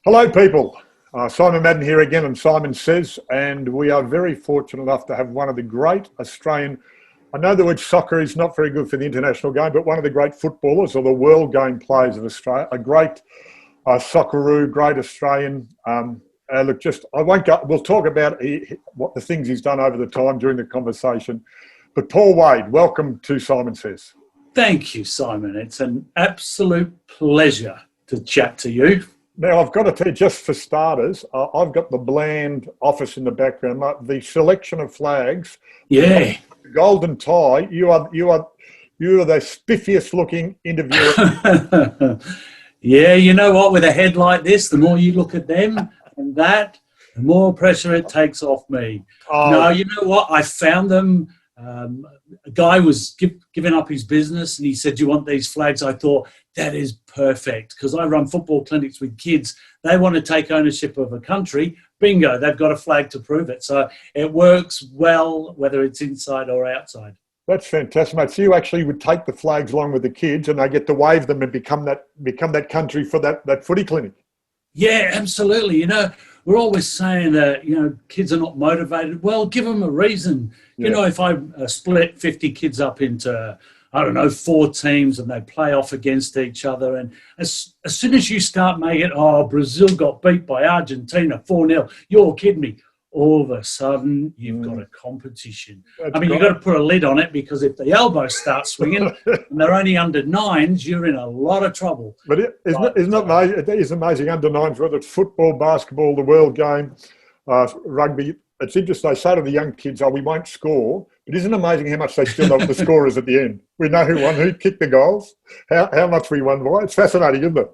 Hello, people. Simon Madden here again, and Simon Says, and we are very fortunate enough to have one of the great Australian, I know the word soccer is not very good for the international game, but one of the great footballers or the world game players of Australia, a great Socceroo, great Australian. Look, I won't go, we'll talk about what the things he's done over the time during the conversation. But Paul Wade, welcome to Simon Says. Thank you, Simon. It's an absolute pleasure to chat to you. Now, I've got to tell you, just for starters, I've got the bland office in the background. The selection of flags, yeah, the golden tie. You are the spiffiest looking interviewer. Yeah, you know what? With a head like this, the more you look at them and that, the more pressure it takes off me. Oh. No, you know what? I found them. A guy was giving up his business and he said, "Do you want these flags?" I thought, that is perfect, because I run football clinics with kids. They want to take ownership of a country. Bingo, they've got a flag to prove it. So it works well, whether it's inside or outside. That's fantastic, mate. So you actually would take the flags along with the kids and they get to wave them and become that country for that footy clinic. Yeah, absolutely. You know, we're always saying that, kids are not motivated. Well, give them a reason. Yeah. You know, if I split 50 kids up into, 4 teams and they play off against each other, and as soon as you start making it, Brazil got beat by Argentina 4-0, you're kidding me. All of a sudden, you've got a competition. You've got to put a lid on it, because if the elbows start swinging and they're only under nines, you're in a lot of trouble. But isn't it amazing? It is amazing, under nines, whether it's football, basketball, the world game, rugby. It's interesting. They say to the young kids, we won't score. But isn't it amazing how much they still know what the score is at the end? We know who won, who kicked the goals, how much we won by. It's fascinating, isn't it?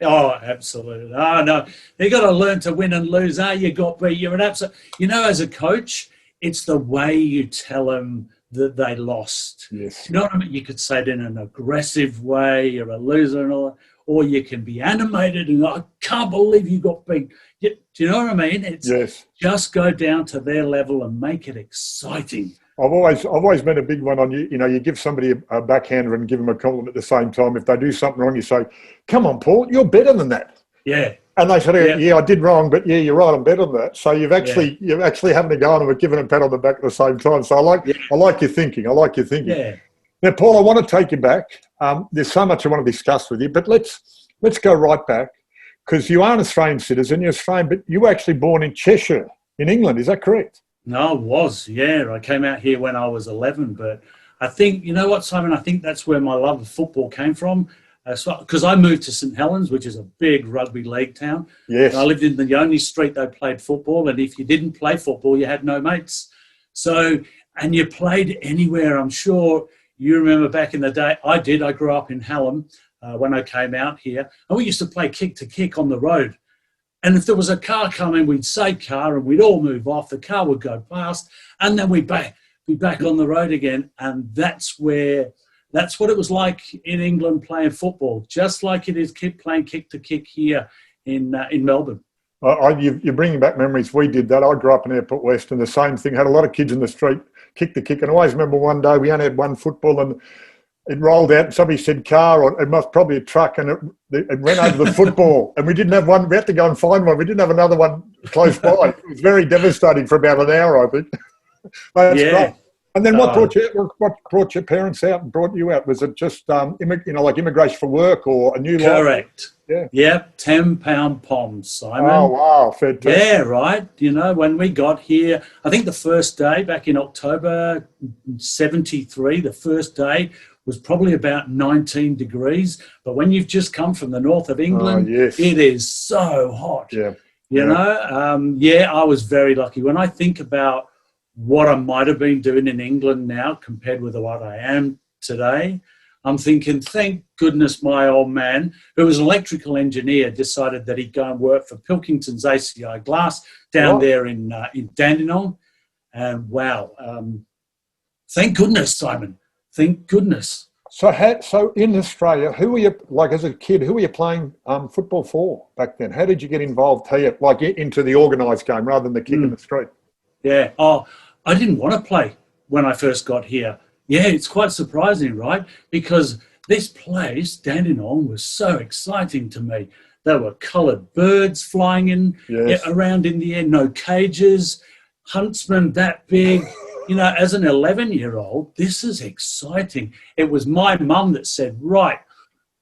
Oh, absolutely. Oh, no. They got to learn to win and lose. You got beat. You're an absolute. As a coach, it's the way you tell them that they lost. Yes. You know what I mean? You could say it in an aggressive way, you're a loser and all that. Or you can be animated and I can't believe you got beat. Do you know what I mean? It's just go down to their level and make it exciting. I've always been a big one on you. You give somebody a backhander and give them a compliment at the same time. If they do something wrong, you say, "Come on, Paul, you're better than that." Yeah. And they say, "Yeah, I did wrong, but yeah, you're right, I'm better than that." So you're actually having to go on and giving a pat on the back at the same time. So I like your thinking. Yeah. Now, Paul, I want to take you back. There's so much I want to discuss with you, but let's go right back, because you are an Australian citizen. You're Australian, but you were actually born in Cheshire, in England. Is that correct? No, I was. Yeah, I came out here when I was 11. But I think, you know what, Simon? I think that's where my love of football came from. Because I moved to St Helens, which is a big rugby league town. Yes. And I lived in the only street they played football. And if you didn't play football, you had no mates. So, and you played anywhere. I'm sure you remember back in the day. I did. I grew up in Hallam when I came out here. And we used to play kick to kick on the road. And if there was a car coming, we'd say car and we'd all move off. The car would go past and then we'd be back on the road again. And that's what it was like in England playing football, just like it is playing kick to kick here in Melbourne. You're bringing back memories. We did that. I grew up in Airport West and the same thing. Had a lot of kids in the street, kick to kick. And I always remember one day we only had one football and it rolled out and somebody said car, or it must probably a truck, and it ran over the football. And we didn't have one. We had to go and find one. We didn't have another one close by. It was very devastating for about an hour, I think. That's great. And then what brought your parents out and brought you out? Was it just like immigration for work or a new life? Correct. Yeah. Yep. 10-pound poms, Simon. Oh wow, fantastic. Yeah, right. When we got here, I think the first day back in October '73, the first day was probably about 19 degrees. But when you've just come from the north of England, it is so hot. Yeah. I was very lucky. When I think about what I might have been doing in England now compared with what I am today, I'm thinking, thank goodness my old man, who was an electrical engineer, decided that he'd go and work for Pilkington's ACI Glass down there in Dandenong. And wow, thank goodness, Simon. Thank goodness. So in Australia, who were you, like as a kid, who were you playing football for back then? How did you get involved here, like into the organised game rather than the kick in the street? Yeah. Oh, I didn't want to play when I first got here. Yeah, it's quite surprising, right? Because this place, Dandenong, was so exciting to me. There were coloured birds flying Yes. around in the air, no cages, huntsmen that big. As an 11-year-old, this is exciting. It was my mum that said, right,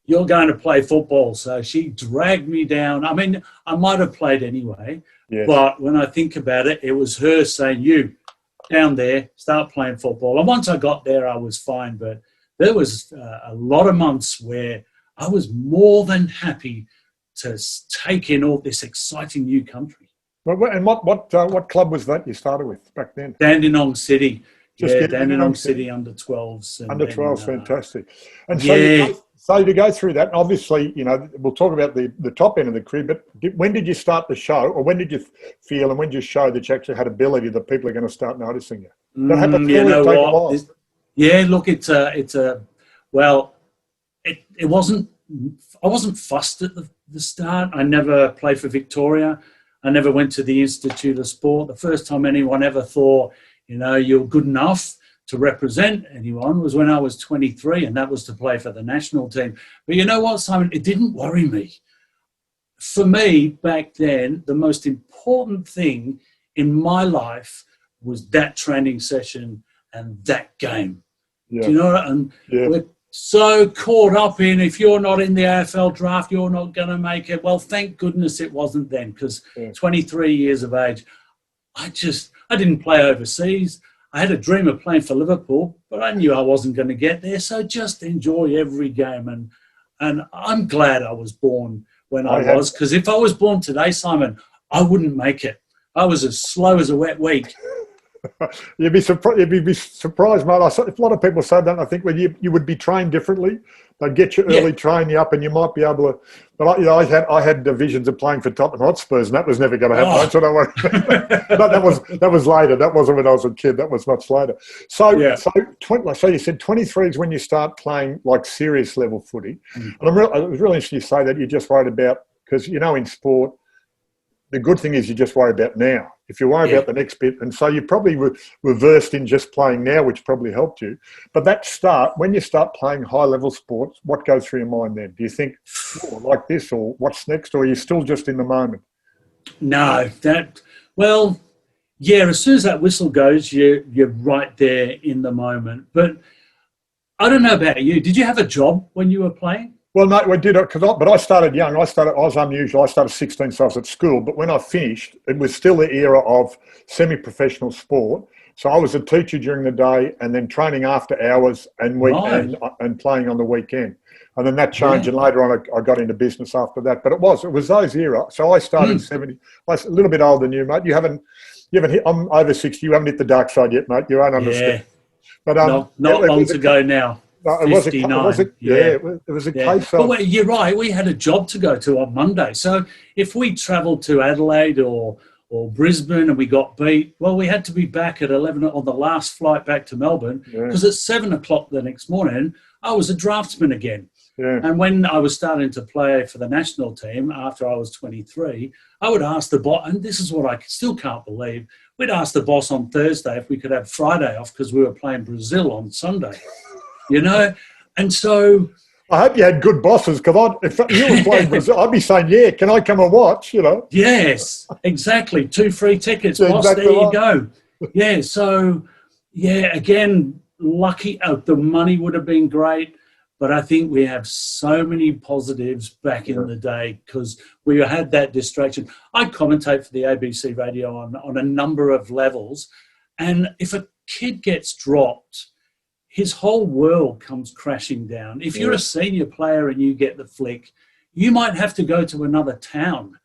you're going to play football. So she dragged me down. I mean, I might have played anyway, Yes. but when I think about it, it was her saying, you, down there, start playing football. And once I got there, I was fine. But there was a lot of months where I was more than happy to take in all this exciting new country. And what club was that you started with back then? Dandenong City. Dandenong City City under 12s. Under 12s, fantastic. And yeah. so to go through that, obviously, we'll talk about the top end of the career, but when did you start the show, or when did you feel, and when did you show that you actually had ability that people are going to start noticing you? That happened you know take what? a while. Look, it wasn't. I wasn't fussed at the start. I never played for Victoria. I never went to the Institute of Sport. The first time anyone ever thought, you're good enough to represent anyone was when I was 23, and that was to play for the national team. But you know what, Simon? It didn't worry me. For me, back then, the most important thing in my life was that training session and that game. Yeah. Do you know? And we're so caught up in, if you're not in the AFL draft, you're not going to make it. Well, thank goodness it wasn't then, because 23 years of age, I didn't play overseas. I had a dream of playing for Liverpool, but I knew I wasn't going to get there. So just enjoy every game. And I'm glad I was born when I was, because if I was born today, Simon, I wouldn't make it. I was as slow as a wet week. You'd be surprised, mate. If a lot of people say that, I think when you would be trained differently. They'd get you early, train you up, and you might be able to. But I had divisions of playing for Tottenham Hotspurs, and that was never going to happen. So don't worry. that was later. That wasn't when I was a kid. That was much later. So you said 23 is when you start playing like serious level footy. And I was really interested you say that you just worried about, because in sport, the good thing is you just worry about now. If you worry about the next bit, and so you probably reversed in just playing now, which probably helped you. But when you start playing high-level sports, what goes through your mind then? Do you think, like this, or what's next, or are you still just in the moment? No, as soon as that whistle goes, you're right there in the moment. But I don't know about you. Did you have a job when you were playing? Well, no, we did it but I started young. I was unusual. I started 16, so I was at school. But when I finished, it was still the era of semi-professional sport. So I was a teacher during the day, and then training after hours and playing on the weekend. And then that changed, and later on I got into business after that. But it was those era. So I started 70. I was a little bit older than you, mate. You haven't hit. I'm over 60. You haven't hit the dark side yet, mate. You won't understand. But not long to go now. No, it was a case of... Well, you're right. We had a job to go to on Monday. So if we travelled to Adelaide or Brisbane and we got beat, well, we had to be back at 11 on the last flight back to Melbourne, because at 7 o'clock the next morning, I was a draftsman again. Yeah. And when I was starting to play for the national team after I was 23, I would ask the boss, and this is what I still can't believe, we'd ask the boss on Thursday if we could have Friday off because we were playing Brazil on Sunday. And so... I hope you had good bosses, because if you were playing Brazil, I'd be saying, can I come and watch, Yes, exactly. 2 free tickets, boss, exactly, there you go. Yeah, so, again, lucky. The money would have been great, but I think we have so many positives back in the day because we had that distraction. I commentate for the ABC radio on a number of levels, and if a kid gets dropped, his whole world comes crashing down. If you're a senior player and you get the flick, you might have to go to another town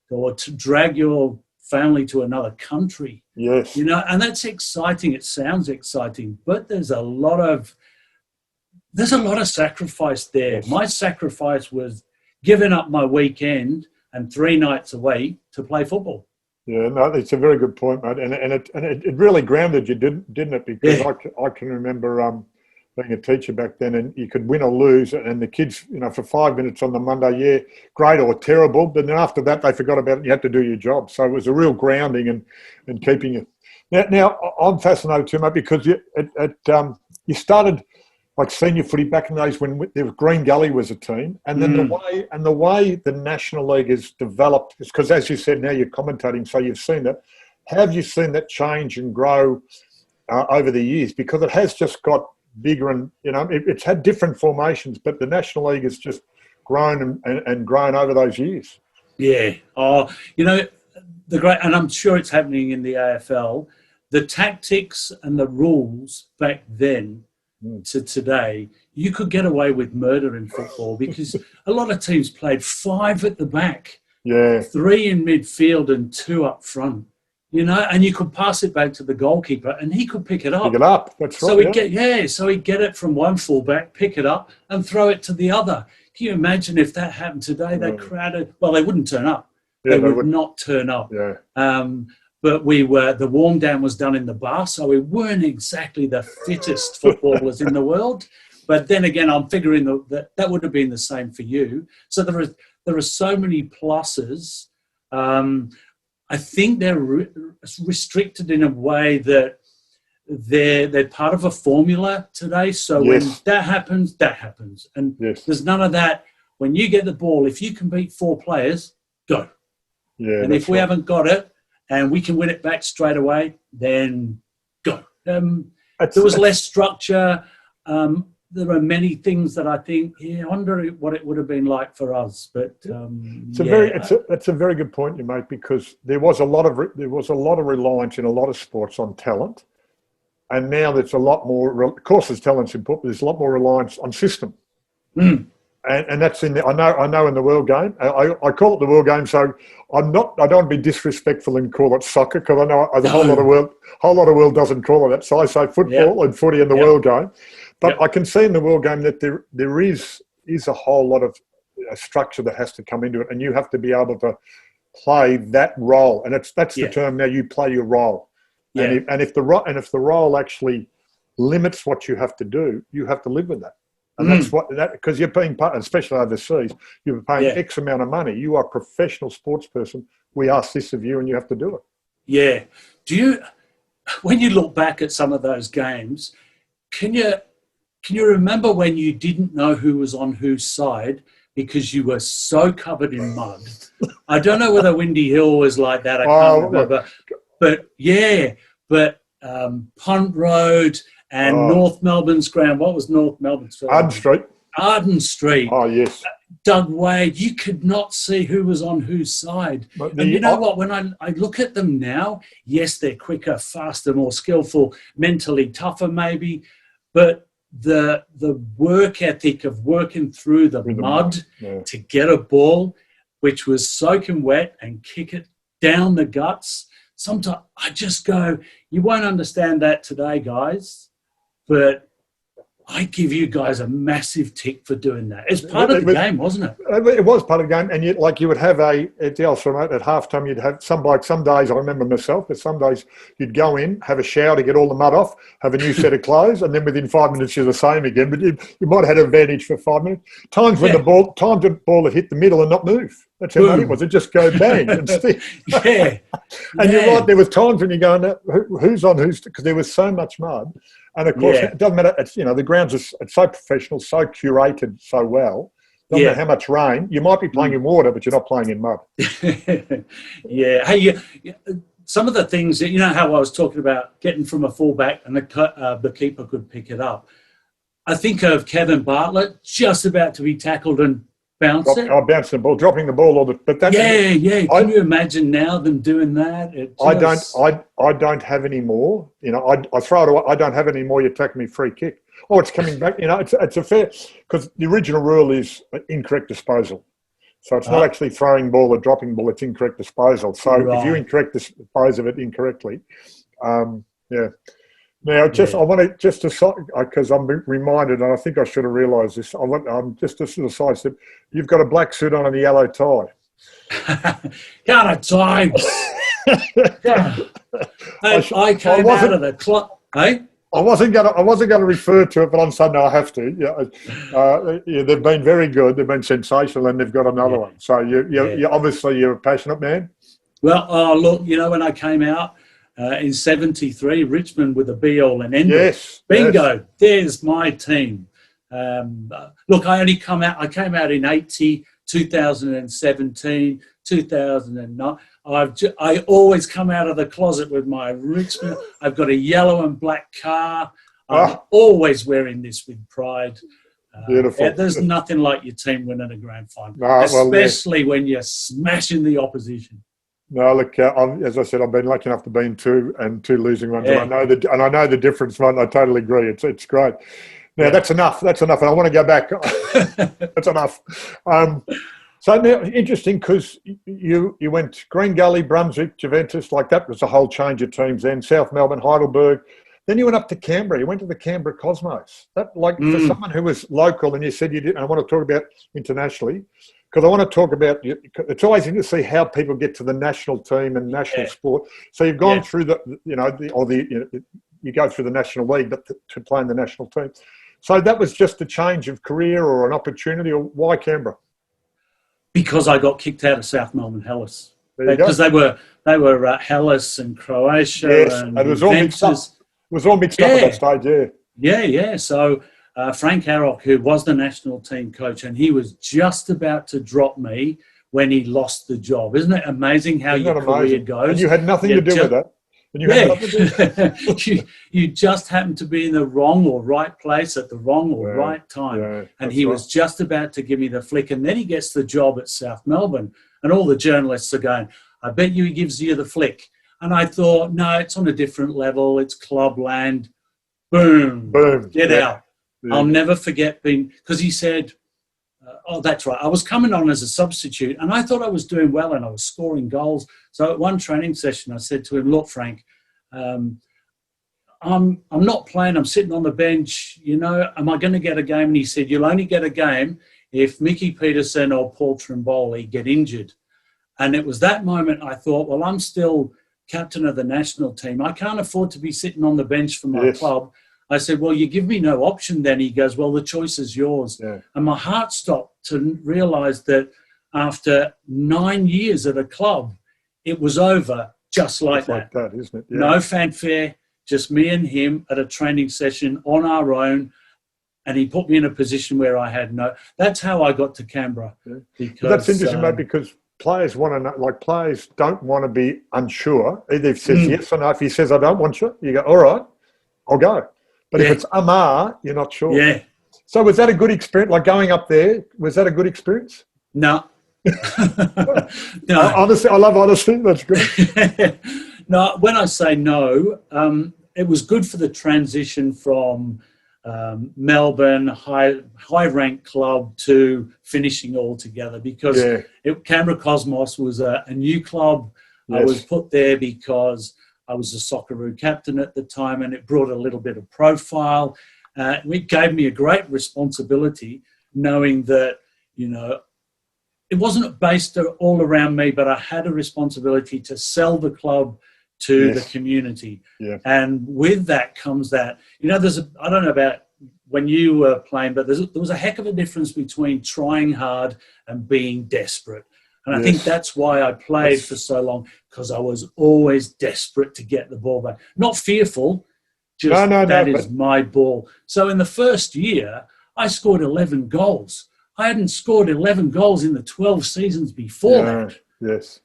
or to drag your family to another country. Yes. And that's exciting. It sounds exciting, but there's a lot of sacrifice there. Yes. My sacrifice was giving up my weekend and 3 nights a week to play football. Yeah, no, it's a very good point, mate, and it really grounded you, didn't it? Because I can remember being a teacher back then, and you could win or lose, and the kids, for 5 minutes on the Monday, great or terrible, but then after that they forgot about it. And you had to do your job, so it was a real grounding and keeping you. Now I'm fascinated too, mate, because you started. like senior footy back in the days when there was Green Gully was a team, and then the way the National League has developed is because, as you said, now you're commentating, so you've seen that. How have you seen that change and grow over the years? Because it has just got bigger, and it's had different formations, but the National League has just grown and grown over those years. Yeah. Oh, the great, and I'm sure it's happening in the AFL. The tactics and the rules back then to today, you could get away with murder in football because a lot of teams played 5 at the back, 3 in midfield and 2 up front. And you could pass it back to the goalkeeper and he could pick it up. Pick it up, that's right. So he'd get it from one fullback, pick it up and throw it to the other. Can you imagine if that happened today? They crowded, well, they wouldn't turn up. They would not turn up. Yeah. But the warm down was done in the bar, so we weren't exactly the fittest footballers in the world. But then again, I'm figuring that would have been the same for you. So there are so many pluses. I think they're restricted in a way that they're part of a formula today. So when that happens, and there's none of that. When you get the ball, if you can beat 4 players, go. Yeah, and if we haven't got it and we can win it back straight away, then go. There was less structure. There are many things that I think, I wonder what it would have been like for us. But that's a very good point you make, because there was a lot of reliance in a lot of sports on talent, and now there's a lot more. Of course, there's talent's important, but there's a lot more reliance on system. And that's in the, I know in the world game. I call it the world game, so I don't want to be disrespectful and call it soccer, because I know a whole lot of world doesn't call it that. So I say football and footy in the world game. But I can see in the world game that there is a whole lot of structure that has to come into it, and you have to be able to play that role. And that's the term now. You play your role, and if the role actually limits what you have to do, you have to live with that. And that's because you're being part, especially overseas, you're paying X amount of money. You are a professional sports person. We ask this of you, and you have to do it. Yeah. Do you, when you look back at some of those games, can you remember when you didn't know who was on whose side because you were so covered in mud? I don't know whether Windy Hill was like that. I can't remember. But Punt Road and North Melbourne's ground. What was North Melbourne's ground? Arden Street. Oh, yes. Doug Wade, you could not see who was on whose side. And you know what? When I look at them now, yes, they're quicker, faster, more skillful, mentally tougher maybe, but the work ethic of working through the mud to get a ball, which was soaking wet, and kick it down the guts. Sometimes I just go, you won't understand that today, guys, but I give you guys a massive tick for doing that. It's part of the game, wasn't it? It was part of the game, and you would have at halftime. You'd have some days. I remember myself, but some days you'd go in, have a shower to get all the mud off, have a new set of clothes, and then within 5 minutes you're the same again. But you might have had an advantage for 5 minutes. Times when the ball had hit the middle and not move. That's how mad it was. It just go bang and stick. And you're right. There was times when you're going, who's on who's, because there was so much mud. And of course, it doesn't matter. It's, the grounds are so professional, so curated, so well. Doesn't matter how much rain. You might be playing in water, but you're not playing in mud. Hey, some of the things that, how I was talking about getting from a fullback and the keeper could pick it up. I think of Kevin Bartlett just about to be tackled and bouncing the ball, dropping the ball, but that. Can you imagine now them doing that? I don't have any more. I throw it away. I don't have any more. You take me free kick. Oh, it's coming back. It's a fair, because the original rule is incorrect disposal. So it's not actually throwing ball or dropping ball. It's incorrect disposal. So if you dispose of it incorrectly, Now, I want to because I'm reminded, and I think I should have realised this. Just a sort of side step. You've got a black suit on and a yellow tie. Got a tie. I came out of the club. Hey? I wasn't going to refer to it, but on Sunday I have to. They've been very good. They've been sensational, and they've got another one. So you obviously you're a passionate man. Well, look, when I came out. in 73, Richmond with a be all and end all. Yes. Bingo, yes. there's my team. Look, I came out in 80, 2017, 2009. I always come out of the closet with my Richmond. I've got a yellow and black car. I'm always wearing this with pride. Beautiful. There's nothing like your team winning a grand final, No, especially when you're smashing the opposition. No, look, as I said, I've been lucky enough to be in two losing ones, Yeah. and I know the difference, mate. I totally agree. It's great. Now Yeah. that's enough. And I want to go back. That's enough. So now, interesting, because you went Green Gully, Brunswick, Juventus, like that was a whole change of teams. Then South Melbourne, Heidelberg. Then you went up to Canberra. You went to the Canberra Cosmos. That, like, for someone who was local, and you said you did. And I want to talk about internationally, because I want to talk about. It's always interesting to see how people get to the national team and national sport. So you've gone through you go through the National League, but to play in the national team. So that was just a change of career or an opportunity, or why Canberra? Because I got kicked out of South Melbourne Hellas. Because they were Hellas and Croatia. Yes, and it was all mixed up. It was all mixed up at that stage, Yeah. So Frank Arrock, who was the national team coach, and he was just about to drop me when he lost the job. Isn't it amazing how your career goes? And you had nothing to do with that. And you had nothing to do. You just happened to be in the wrong or right place at the wrong or right time. Yeah, and he was just about to give me the flick. And then he gets the job at South Melbourne. And all the journalists are going, I bet you he gives you the flick. And I thought, no, it's on a different level. It's clubland. Boom. Get out. Yeah. I'll never forget because he said, that's right. I was coming on as a substitute and I thought I was doing well and I was scoring goals. So at one training session, I said to him, look, Frank, I'm not playing. I'm sitting on the bench. Am I going to get a game? And he said, you'll only get a game if Mickey Peterson or Paul Trimboli get injured. And it was that moment I thought, well, I'm still captain of the national team. I can't afford to be sitting on the bench for my club. I said, well, you give me no option then. He goes, well, the choice is yours. Yeah. And my heart stopped to realise that after 9 years at a club, it was over just like that. Like that, isn't it? Yeah. No fanfare, just me and him at a training session on our own. And he put me in a position where I had that's how I got to Canberra. Yeah. Because, that's interesting, mate, because players want to know, players don't want to be unsure. Either if he says yes or no. If he says, I don't want you, you go, all right, I'll go. But if it's you're not sure. Yeah. So was that a good experience? Like going up there, was that a good experience? No. No. Honestly, I love honesty. That's good. No, when I say no, it was good for the transition from Melbourne, high-ranked club to finishing all together because Canberra Cosmos was a new club. Yes. I was put there because I was a Socceroo captain at the time and it brought a little bit of profile. It gave me a great responsibility knowing that, it wasn't based all around me, but I had a responsibility to sell the club to the community. Yeah. And with that comes that, I don't know about when you were playing, but there was a heck of a difference between trying hard and being desperate. And I think that's why I played for so long, because I was always desperate to get the ball back. Not fearful, just that is my ball. So in the first year, I scored 11 goals. I hadn't scored 11 goals in the 12 seasons before that. Yes.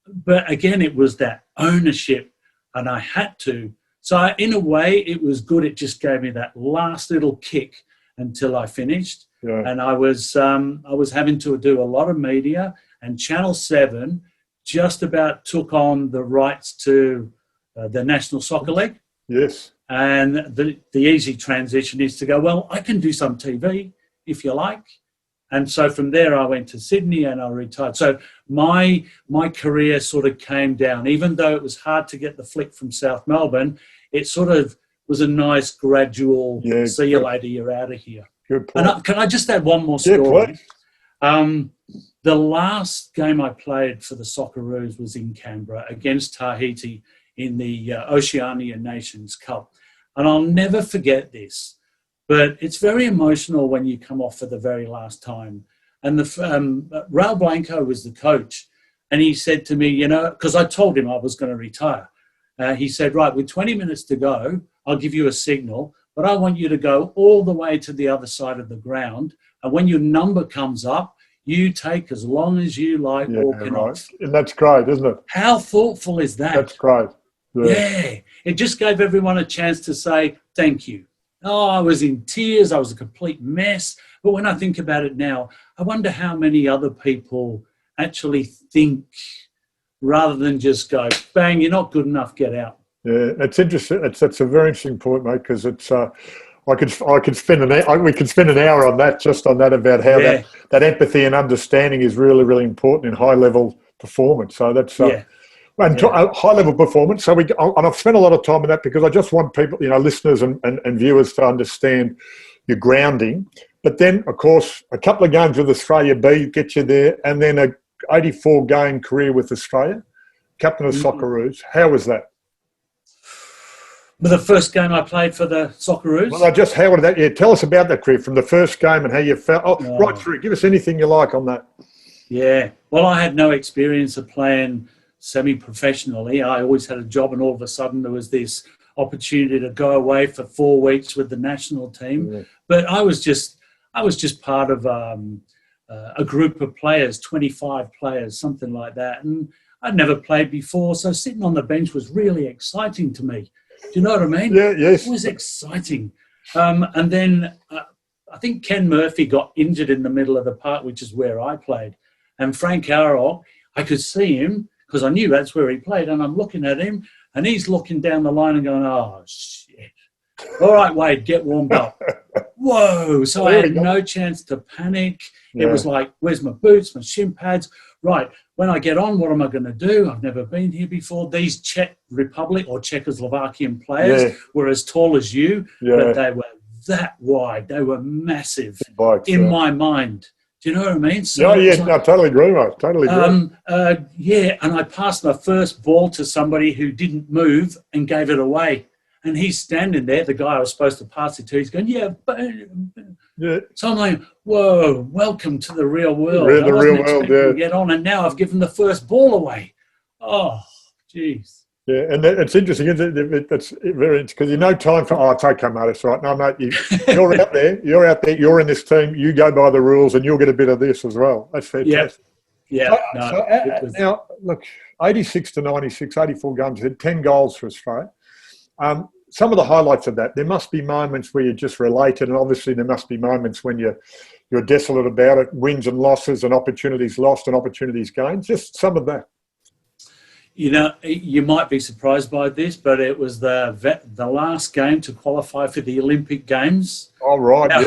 But again, it was that ownership, and I had to. So in a way, it was good. It just gave me that last little kick until I finished. Yeah. And I was having to do a lot of media, and Channel 7 just about took on the rights to the National Soccer League. Yes. And the easy transition is to go, well, I can do some TV if you like. And so from there, I went to Sydney and I retired. So my career sort of came down. Even though it was hard to get the flick from South Melbourne, it sort of was a nice gradual, see you later, you're out of here. Good point. And can I just add one more story? Yeah, please. The last game I played for the Socceroos was in Canberra against Tahiti in the Oceania Nations Cup. And I'll never forget this. But it's very emotional when you come off for the very last time. And Raul Blanco was the coach. And he said to me, because I told him I was going to retire. he said, right, with 20 minutes to go, I'll give you a signal, but I want you to go all the way to the other side of the ground. And when your number comes up, you take as long as you like walking off. And that's great, isn't it? How thoughtful is that? That's great. Yeah. It just gave everyone a chance to say, thank you. Oh, I was in tears. I was a complete mess. But when I think about it now, I wonder how many other people actually think rather than just go, bang, you're not good enough, get out. Yeah, it's interesting. It's a very interesting point, mate, because it's I could spend we could spend an hour on that, just on that, about how that empathy and understanding is really, really important in high level performance. So that's high level performance. So and I've spent a lot of time on that because I just want people, listeners and viewers to understand your grounding. But then, of course, a couple of games with Australia B get you there, and then a 84 game career with Australia, captain of Socceroos. How was that? The first game I played for the Socceroos? Well, how did that? Yeah, tell us about that career from the first game and how you felt. Right through. Give us anything you like on that. Yeah. Well, I had no experience of playing semi-professionally. I always had a job, and all of a sudden there was this opportunity to go away for 4 weeks with the national team. Yeah. But I was just part of a group of players, 25 players, something like that. And I'd never played before, so sitting on the bench was really exciting to me. Do you know what I mean? Yeah, yes. It was exciting. And then I think Ken Murphy got injured in the middle of the park, which is where I played. And Frank Arrow, I could see him because I knew that's where he played. And I'm looking at him, and he's looking down the line and going, oh, shit. All right, Wade, get warmed up. Whoa. So I had no chance to panic. Yeah. It was like, where's my boots, my shin pads? Right, when I get on, what am I going to do? I've never been here before. These Czech Republic or Czechoslovakian players were as tall as you, but they were that wide. They were massive in my mind. Do you know what I mean? So I totally agree, mate. Totally agree. And I passed my first ball to somebody who didn't move and gave it away. And he's standing there, the guy I was supposed to pass it to, he's going, yeah. So I'm like, whoa, welcome to the real world. The real world, to get on, and now I've given the first ball away. Oh, jeez. Yeah, and it's interesting, isn't it? That's very interesting, because time for, it's okay, mate, it's right. No, mate, you're out there, you're in this team, you go by the rules, and you'll get a bit of this as well. That's fantastic. Yeah. Now, look, 86 to 96, 84 games, 10 goals for Australia. Some of the highlights of that, there must be moments where you're just related, and obviously there must be moments when you're desolate about it, wins and losses and opportunities lost and opportunities gained. Just some of that. You might be surprised by this, but it was the last game to qualify for the Olympic Games. Oh, right, now,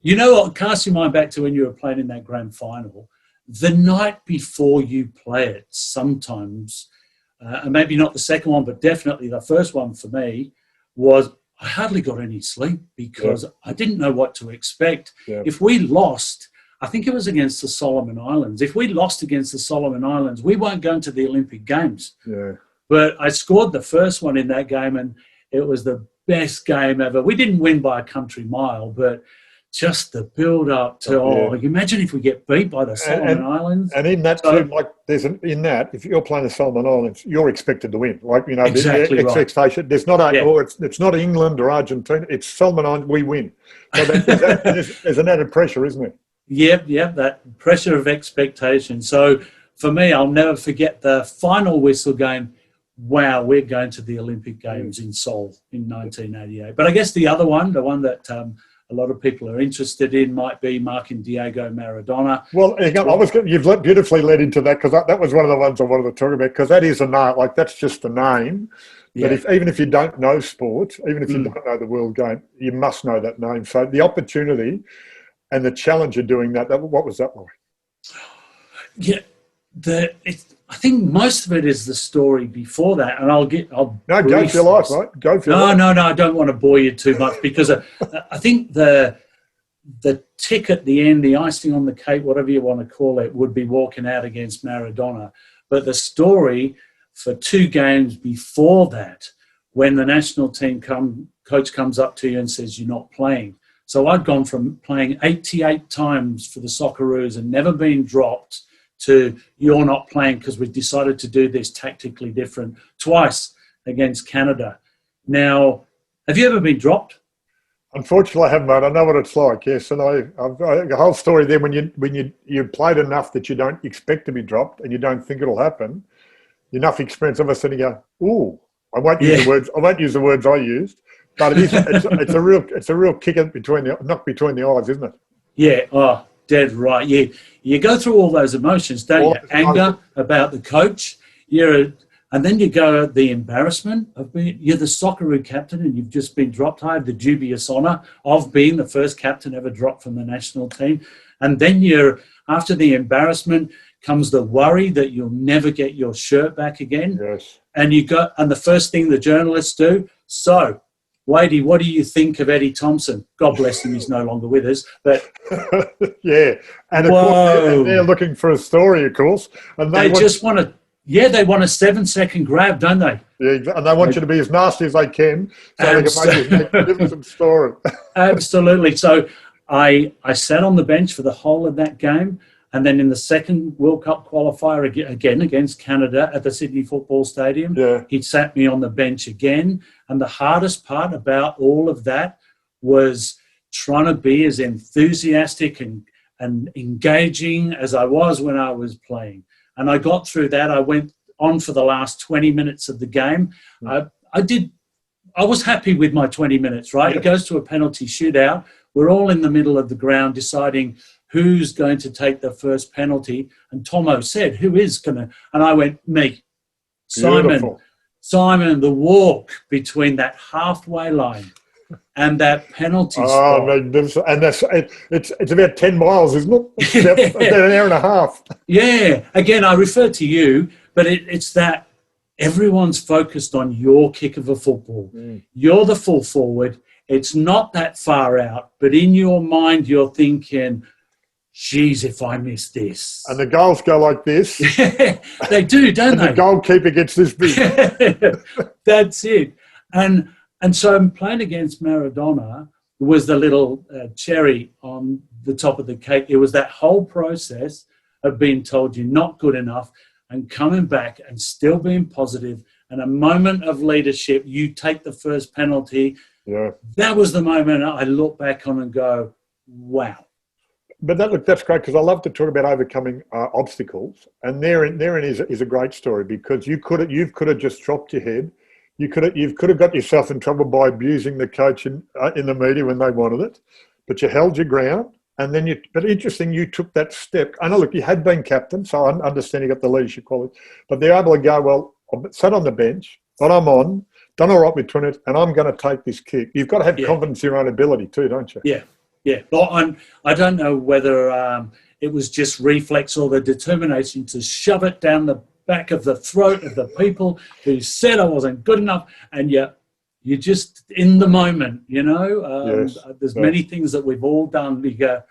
You know what? Cast your mind back to when you were playing in that grand final. The night before you play it, sometimes, and maybe not the second one, but definitely the first one for me, was I hardly got any sleep because I didn't know what to expect. Yeah. If we lost, I think it was against the Solomon Islands. If we lost against the Solomon Islands, we weren't going to the Olympic Games. Yeah. But I scored the first one in that game, and it was the best game ever. We didn't win by a country mile, but just the build-up to, imagine if we get beat by the Solomon Islands. And in that too, like if you're playing the Solomon Islands, you're expected to win. Like, exactly the expectation. There's not it's not England or Argentina. It's Solomon Islands, we win. So there's an added pressure, isn't it? Yeah, that pressure of expectation. So for me, I'll never forget the final whistle game. Wow, we're going to the Olympic Games in Seoul in 1988. But I guess the other one, the one that a lot of people are interested in, might be marking Diego Maradona. Well, you've beautifully led into that, because that was one of the ones I wanted to talk about, because that is a name, like that's just a name. Yeah. But even if you don't know sports, even if you don't know the world game, you must know that name. So the opportunity and the challenge of doing that, what was that like? Yeah, I think most of it is the story before that, and go for your life, right? Go for your life. No, I don't want to bore you too much, because I think the tick at the end, the icing on the cake, whatever you want to call it, would be walking out against Maradona. But the story for 2 games before that, when the national team coach comes up to you and says you're not playing. So I'd gone from playing 88 times for the Socceroos and never been dropped to you're not playing because we've decided to do this tactically different twice. against Canada. Now, have you ever been dropped? Unfortunately, I haven't, mate. I know what it's like. Yes, and I've the whole story there. When you played enough that you don't expect to be dropped and you don't think it'll happen, enough experience. All of a sudden, you go, "Ooh!" I won't use the words. I won't use the words I used, but it is. It's a real kick between the knock between the eyes, isn't it? Yeah. Oh, dead right. You go through all those emotions, don't you? Anger about the coach. And then you go the embarrassment of being, you're the Socceroo captain and you've just been dropped. I had the dubious honour of being the first captain ever dropped from the national team. And then after the embarrassment comes the worry that you'll never get your shirt back again. Yes. And the first thing the journalists do, so, Wadey, what do you think of Eddie Thompson? God bless him, he's no longer with us. But yeah. And of course, they're looking for a story, of course. And they just want to... Yeah, they want a 7-second grab, don't they? Yeah, and they want you to be as nasty as they can so they can give them some story. Absolutely. So I sat on the bench for the whole of that game, and then in the second World Cup qualifier again against Canada at the Sydney Football Stadium, he sat me on the bench again. And the hardest part about all of that was trying to be as enthusiastic and engaging as I was when I was playing. And I got through that. I went on for the last 20 minutes of the game. I was happy with my 20 minutes, right? It goes to a penalty shootout. We're all in the middle of the ground deciding who's going to take the first penalty. And Tomo said, who is going to? And I went, me. Simon, the walk between that halfway line and that penalty spot. Oh, magnificent. And it's about 10 miles, isn't it? It's about an hour and a half. Yeah. Again, I refer to you, but it's that everyone's focused on your kick of a football. You're the full forward. It's not that far out, but in your mind, you're thinking, geez, if I miss this. And the goals go like this. They do, don't they? The goalkeeper gets this big. That's it. And so I'm playing against Maradona was the little cherry on the top of the cake. It was that whole process of being told you're not good enough and coming back and still being positive, and a moment of leadership. You take the first penalty. Yeah. That was the moment I look back on and go, wow. But that's great, because I love to talk about overcoming obstacles. And therein is a great story, because you could have just dropped your head. You could have got yourself in trouble by abusing the coach in the media when they wanted it, but you held your ground, and then But interesting, you took that step. I know, look, you had been captain, so I understand you got the leadership quality, but they're able to go, well, I sat on the bench, but I'm on, done all right with 20, and I'm going to take this kick. You've got to have confidence in your own ability too, don't you? Yeah. Well, I don't know whether it was just reflex or the determination to shove it down the back of the throat of the people who said I wasn't good enough, and you're just in the moment, you know. There's many things that we've all done. We go,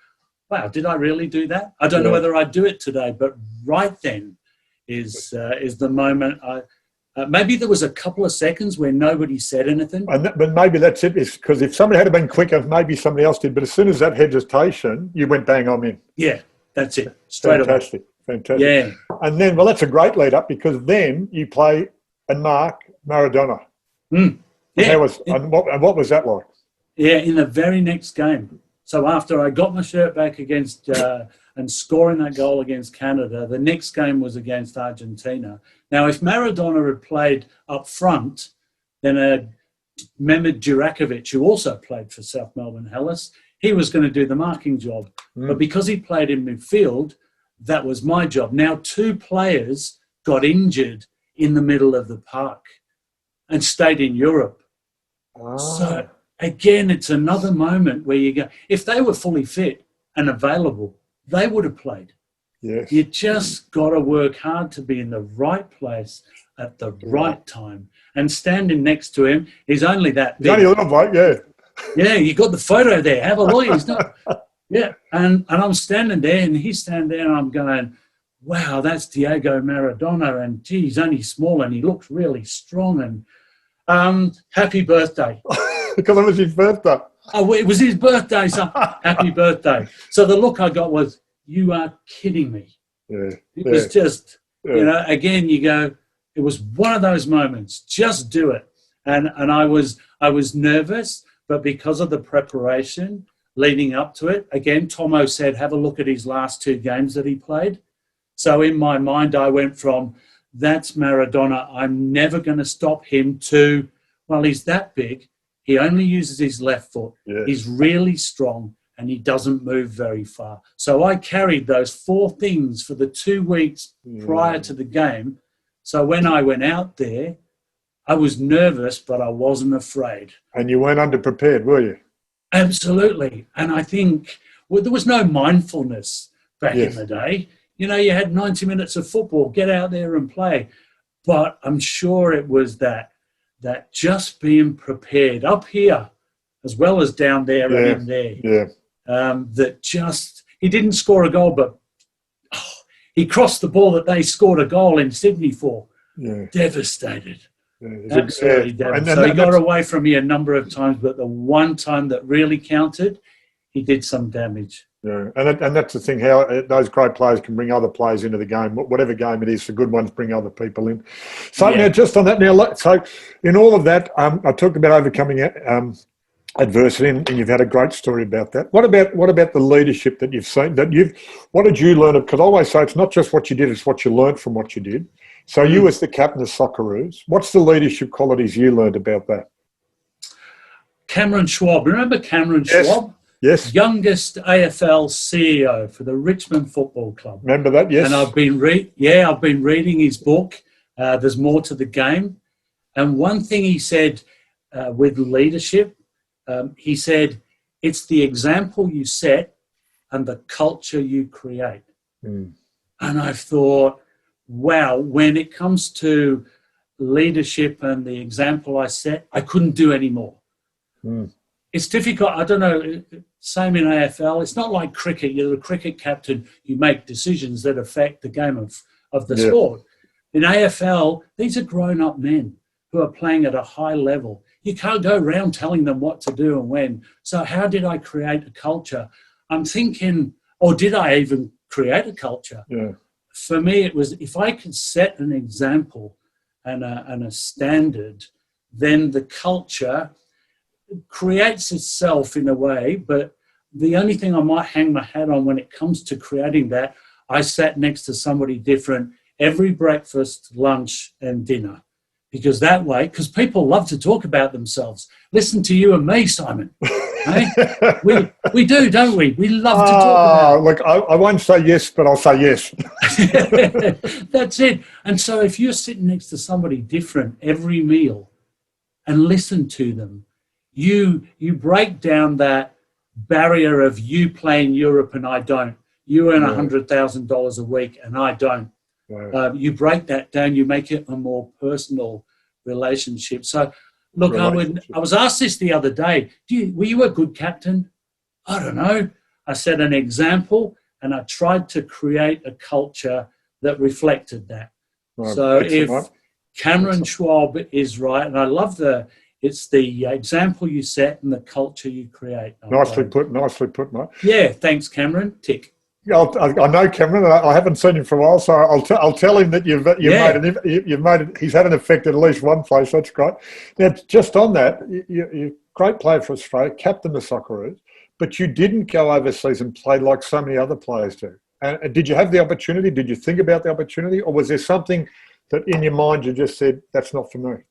wow, did I really do that? I don't know whether I'd do it today, but right then is the moment. Maybe there was a couple of seconds where nobody said anything. But maybe that's it, because if somebody had been quicker, maybe somebody else did. But as soon as that hesitation, you went bang, I'm in. Yeah, that's it. Straight away. Fantastic. Yeah. And then, well, that's a great lead up, because then you play and mark Maradona. Yeah. And what was that like? Yeah, in the very next game. So after I got my shirt back against and scoring that goal against Canada, the next game was against Argentina. Now, if Maradona had played up front, then Mehmed Durakovic, who also played for South Melbourne Hellas, he was going to do the marking job. But because he played in midfield, that was my job. Now, 2 players got injured in the middle of the park and stayed in Europe. So, again, it's another moment where you go, if they were fully fit and available, they would have played. Yes. You just got to work hard to be in the right place at the right time. And standing next to him, he's only that big. He's only a little bloke, yeah. Yeah, you got the photo there. Have a look. He's not... Yeah, and I'm standing there, and he's standing there, and I'm going, wow, that's Diego Maradona, and gee, he's only small, and he looks really strong, and happy birthday. Because it was his birthday. Oh, it was his birthday, so happy birthday. So the look I got was, you are kidding me. Yeah. It was just, you know, again, you go, It was one of those moments. Just do it. And I was nervous, but because of the preparation leading up to it, again, Tomo said, have a look at his last 2 games that he played. So in my mind, I went from, that's Maradona, I'm never going to stop him, to, well, he's that big. He only uses his left foot. Yes. He's really strong and he doesn't move very far. So I carried those 4 things for the 2 weeks prior to the game. So when I went out there, I was nervous, but I wasn't afraid. And you weren't underprepared, were you? Absolutely. And I think there was no mindfulness back in the day. You know, you had 90 minutes of football, get out there and play. But I'm sure it was that just being prepared up here as well as down there and in there. Yeah. That just, he didn't score a goal, but he crossed the ball that they scored a goal in Sydney for. Yeah. Devastated. Yeah, absolutely devastated. So he got away from me a number of times, but the one time that really counted, he did some damage. Yeah, and that's the thing, how those great players can bring other players into the game. Whatever game it is, the good ones bring other people in. So now, just on that now, so in all of that, I talked about overcoming adversity, and you've had a great story about that. What about the leadership that you've seen? What did you learn? Because I always say it's not just what you did; it's what you learned from what you did. So you, as the captain of Socceroos, what's the leadership qualities you learned about that? Cameron Schwab. Remember Cameron Schwab? Yes. Youngest AFL CEO for the Richmond Football Club. Remember that? Yes. And I've been reading his book. There's more to the game. And one thing he said with leadership, he said, it's the example you set and the culture you create. And I've thought, wow, when it comes to leadership and the example I set, I couldn't do any more. It's difficult. I don't know. Same in AFL. It's not like cricket. You're the cricket captain. You make decisions that affect the game of the sport. In AFL, these are grown-up men who are playing at a high level. You can't go around telling them what to do and when. So how did I create a culture? I'm thinking, or did I even create a culture? Yeah. For me, it was, if I could set an example and a standard, then the culture creates itself in a way. But the only thing I might hang my hat on when it comes to creating that, I sat next to somebody different every breakfast, lunch and dinner. Because that way, because people love to talk about themselves. Listen to you and me, Simon. Hey? We do, don't we? We love to talk about it. Look, I won't say yes, but I'll say yes. That's it. And so if you're sitting next to somebody different every meal and listen to them, you break down that barrier of you play in Europe and I don't. You earn $100,000 a week and I don't. Wow. You break that down, you make it a more personal relationship. So, look, I was asked this the other day, were you a good captain? I don't know. I set an example and I tried to create a culture that reflected that. Right. So if Cameron Schwab is right, and I love it's the example you set and the culture you create. Nicely put, mate. Yeah, thanks, Cameron. Tick. I know Cameron. I haven't seen him for a while, so I'll tell him that you've made it. He's had an effect at least one place. That's great. Now, just on that, you're a great player for Australia, captain of the Socceroos, but you didn't go overseas and play like so many other players do. And did you have the opportunity? Did you think about the opportunity, or was there something that in your mind you just said that's not for me?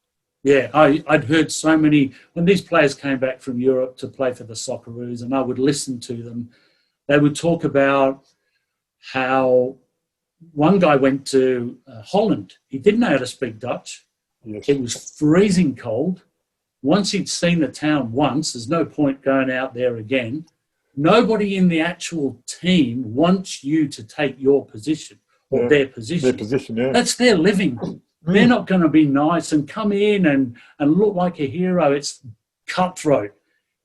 Yeah, I'd heard so many when these players came back from Europe to play for the Socceroos, and I would listen to them. They would talk about how one guy went to Holland. He didn't know how to speak Dutch. Yes. It was freezing cold. Once he'd seen the town once, there's no point going out there again. Nobody in the actual team wants you to take your position or their position. Their position, yeah. That's their living. They're not going to be nice and come in and look like a hero. It's cutthroat.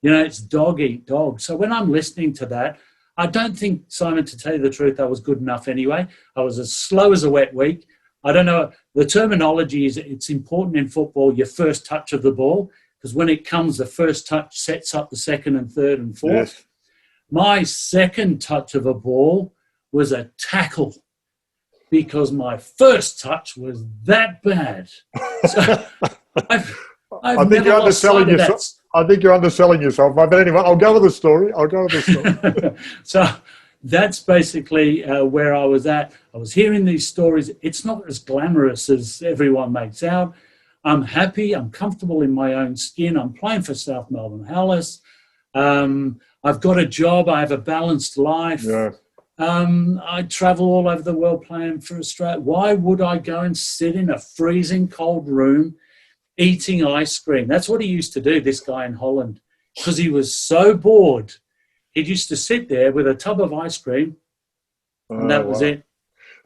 You know, it's dog eat dog. So when I'm listening to that, I don't think, Simon, to tell you the truth, I was good enough anyway. I was as slow as a wet week. I don't know. The terminology is it's important in football, your first touch of the ball, because when it comes, the first touch sets up the second and third and fourth. Yes. My second touch of a ball was a tackle. because my first touch was that bad. So I've I think you're underselling yourself. I think you're underselling yourself. But anyway, I'll go with the story. So that's basically where I was at. I was hearing these stories. It's not as glamorous as everyone makes out. I'm happy. I'm comfortable in my own skin. I'm playing for South Melbourne Hellas. I've got a job. I have a balanced life. Yeah. I travel all over the world playing for Australia. Why would I go and sit in a freezing cold room eating ice cream? That's what he used to do, this guy in Holland, because he was so bored. He used to sit there with a tub of ice cream, and that was it.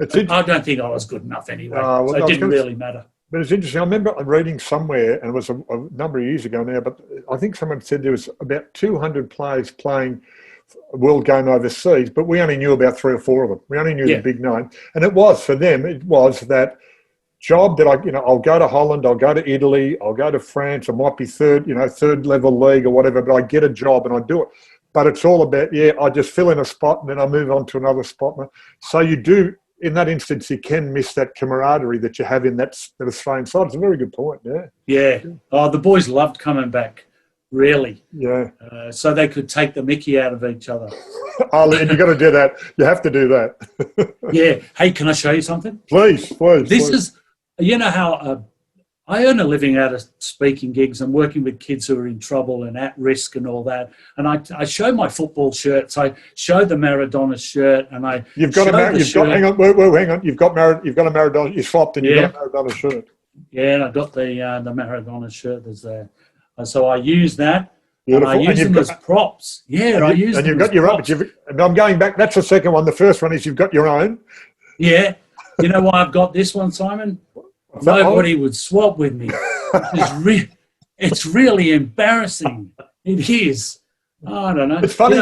I don't think I was good enough anyway, so it didn't really matter. But it's interesting. I remember reading somewhere, and it was a number of years ago now, but I think someone said there was about 200 players playing a world game overseas, but we only knew about 3 or 4 of them. We only knew the big name. And it was, for them, it was that job that I'll go to Holland, I'll go to Italy, I'll go to France, I might be third level league or whatever, but I get a job and I do it. But it's all about, I just fill in a spot and then I move on to another spot. So you do, in that instance, you can miss that camaraderie that you have in that Australian side. It's a very good point, Yeah. Oh, the boys loved coming back, really. Yeah. So they could take the mickey out of each other. Oh, and you've got to do that. You have to do that. Yeah. Hey, can I show you something? Please. This is, you know how I earn a living out of speaking gigs and working with kids who are in trouble and at risk and all that. And I show my football shirts. I show the Maradona shirt, and hang on. You've got a Maradona. You swapped and you've got a Maradona shirt. Yeah, and I got the Maradona shirt that's there. So I use that. Beautiful. And I use them as props. Yeah, I use them. And you've got your props. I'm going back. That's the second one. The first one is you've got your own. Yeah. You know why I've got this one, Simon? Nobody would swap with me. It's really embarrassing. It is. Oh, I don't know. It's funny,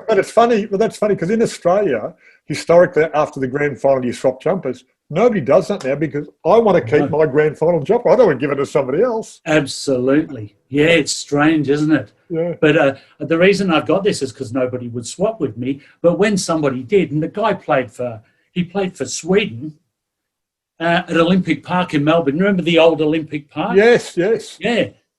but it's funny. But that's funny because in Australia, historically, after the grand final, you swap jumpers. Nobody does that now because I want to keep my grand final jumper. I don't want to give it to somebody else. Absolutely. Yeah, it's strange, isn't it? Yeah. But the reason I've got this is because nobody would swap with me. But when somebody did, and the guy played for Sweden. At Olympic Park in Melbourne. Remember the old Olympic Park? Yes.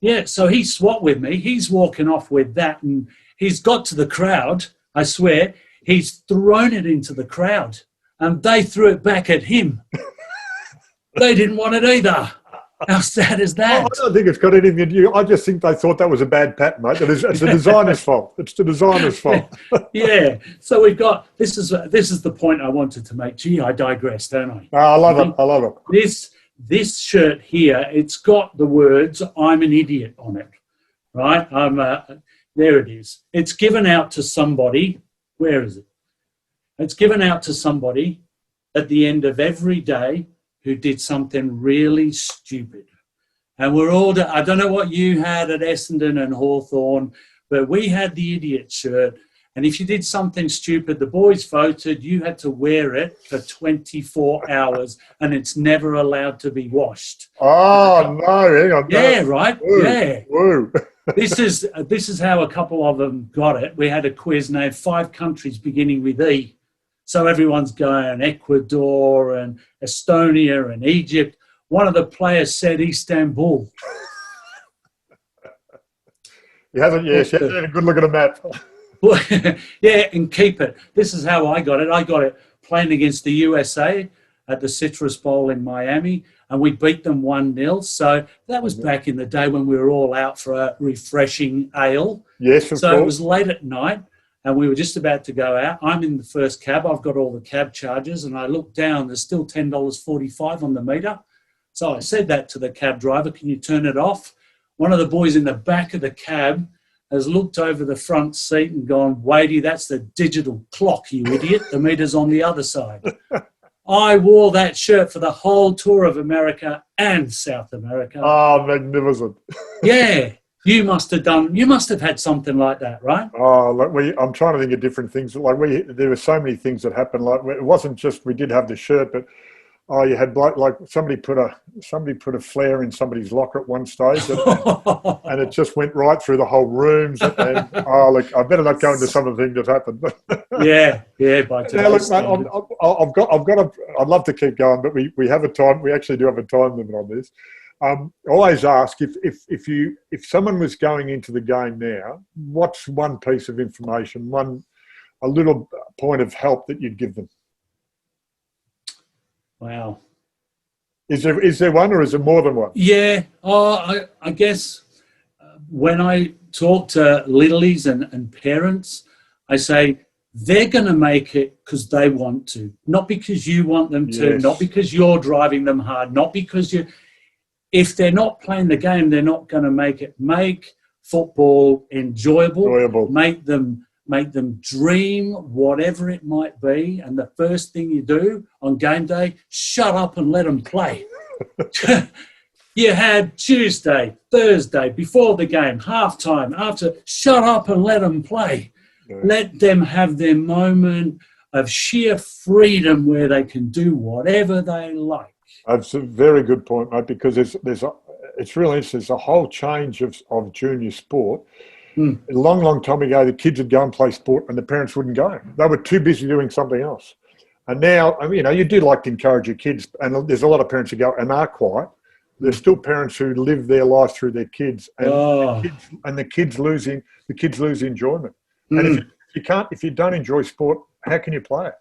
Yeah. So he swapped with me. He's walking off with that, and he's got to the crowd. I swear, he's thrown it into the crowd, and they threw it back at him. They didn't want it either. How sad is that? I don't think it's got anything to do. I just think they thought that was a bad pattern, mate. It's the designer's fault. It's the designer's fault. Yeah. So we've got this is the point I wanted to make. Gee, I digress, don't I? I love it. This shirt here, it's got the words "I'm an idiot" on it, right? There it is. It's given out to somebody. Where is it? It's given out to somebody at the end of every day who did something really stupid. And we're all, I don't know what you had at Essendon and Hawthorn, but we had the idiot shirt. And if you did something stupid, the boys voted, you had to wear it for 24 hours and it's never allowed to be washed. Oh, no, hang on. Yeah, right? Woo, yeah. Woo. This is how a couple of them got it. We had a quiz named 5 countries beginning with E. So everyone's going Ecuador and Estonia and Egypt. One of the players said Istanbul. He hasn't yet. He hasn't had a good look at a map. Yeah, and keep it. This is how I got it. I got it playing against the USA at the Citrus Bowl in Miami, and we beat them 1-0. So that was back in the day when we were all out for a refreshing ale. Yes, of course. So it was late at night. And we were just about to go out. I'm in the first cab. I've got all the cab charges. And I look down. There's still $10.45 on the meter. So I said that to the cab driver. Can you turn it off? One of the boys in the back of the cab has looked over the front seat and gone, Wadey, that's the digital clock, you idiot. The meter's on the other side. I wore that shirt for the whole tour of America and South America. Oh, magnificent. Yeah. You must have had something like that, right? Oh, I'm trying to think of different things. There were so many things that happened. It wasn't just we did have the shirt, but Oh, you had like somebody put a flare in somebody's locker at one stage, and it just went right through the whole rooms. And oh, look, I better not go into some of the things that happened. Yeah. By today's now, look, standards. mate, I'd love to keep going, but we have a time. We actually do have a time limit on this. I always ask if someone was going into the game now, what's one piece of information, a little point of help that you'd give them? Wow. Is there one, or is there more than one? Yeah. I guess when I talk to littlies and parents, I say they're going to make it because they want to, not because you want them to, Yes. not because you're driving them hard, not because you. If they're not playing the game, they're not going to make it. Make football enjoyable. Make them dream, whatever it might be. And the first thing you do on game day, shut up and let them play. You had Tuesday, Thursday, before the game, halftime, after, shut up and let them play. Yeah. Let them have their moment of sheer freedom where they can do whatever they like. That's a very good point, mate, because it's really interesting. There's a whole change of junior sport. A long time ago, the kids would go and play sport and the parents wouldn't go. They were too busy doing something else. And now, you do like to encourage your kids, and there's a lot of parents who go and are quiet. There's still parents who live their life through their kids, and the kids lose enjoyment. And if you don't enjoy sport, how can you play it?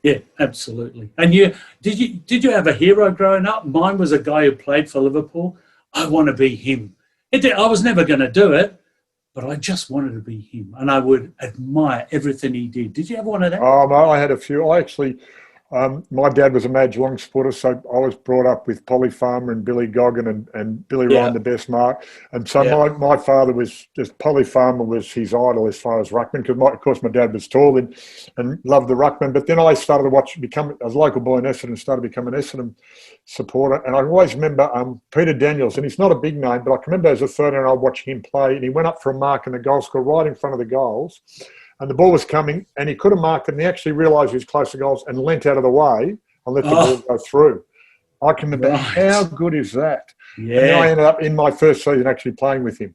Yeah, absolutely. And did you have a hero growing up? Mine was a guy who played for Liverpool. I want to be him. I was never going to do it, but I just wanted to be him, and I would admire everything he did. Did you have one of that? Oh, no, I had a few. I actually, my dad was a Madge Long supporter, so I was brought up with Polly Farmer and Billy Goggin and Billy Ryan, the best mark. And so my father was just, Polly Farmer was his idol as far as ruckman, because of course my dad was tall and loved the ruckman. But then I started to become a local boy in Essendon, started becoming an Essendon supporter. And I always remember Peter Daniels, and he's not a big name, but I can remember as a 13-year-old watching him play, and he went up for a mark in the goal score right in front of the goals. And the ball was coming, and he could have marked it, and he actually realised he was close to goals and leant out of the way and let the ball go through. I can remember, how good is that? Yeah. And then I ended up in my first season actually playing with him.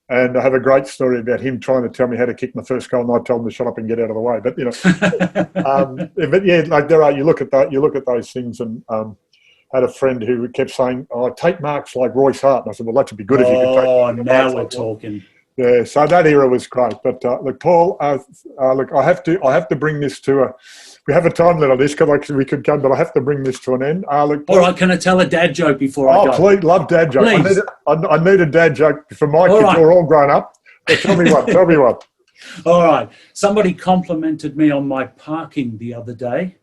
And I have a great story about him trying to tell me how to kick my first goal, and I told him to shut up and get out of the way. But, but yeah, like you look at those things, and had a friend who kept saying, take marks like Royce Hart. And I said, well, that would be good if you could take marks. Oh, now we're talking. Yeah, so that era was great. But look, Paul, look, I have to bring this to we have a time limit on this because we could go, but I have to bring this to an end. Look, Paul, all right, can I tell a dad joke before I go? Oh, please, love dad joke. Please. I need a dad joke for my kids who are all grown up. But tell me one. All right. Somebody complimented me on my parking the other day.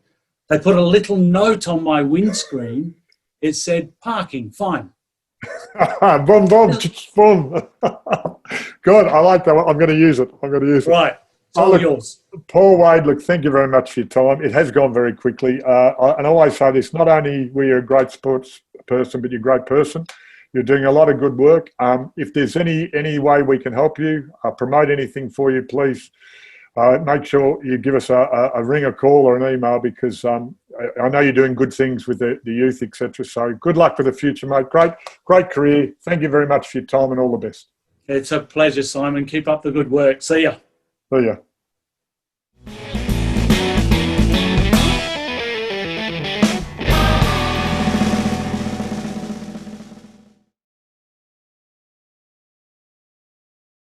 They put a little note on my windscreen. It said, parking, fine. Boom. Good, I like that one. I'm going to use it. Right, it's all yours. Paul Wade, look, thank you very much for your time. It has gone very quickly. And I always say this, not only were you a great sports person, but you're a great person. You're doing a lot of good work. If there's any way we can help you, promote anything for you, please make sure you give us a ring, a call, or an email, because I know you're doing good things with the youth, etc. So good luck for the future, mate. Great career. Thank you very much for your time, and all the best. It's a pleasure, Simon. Keep up the good work. See ya. See ya.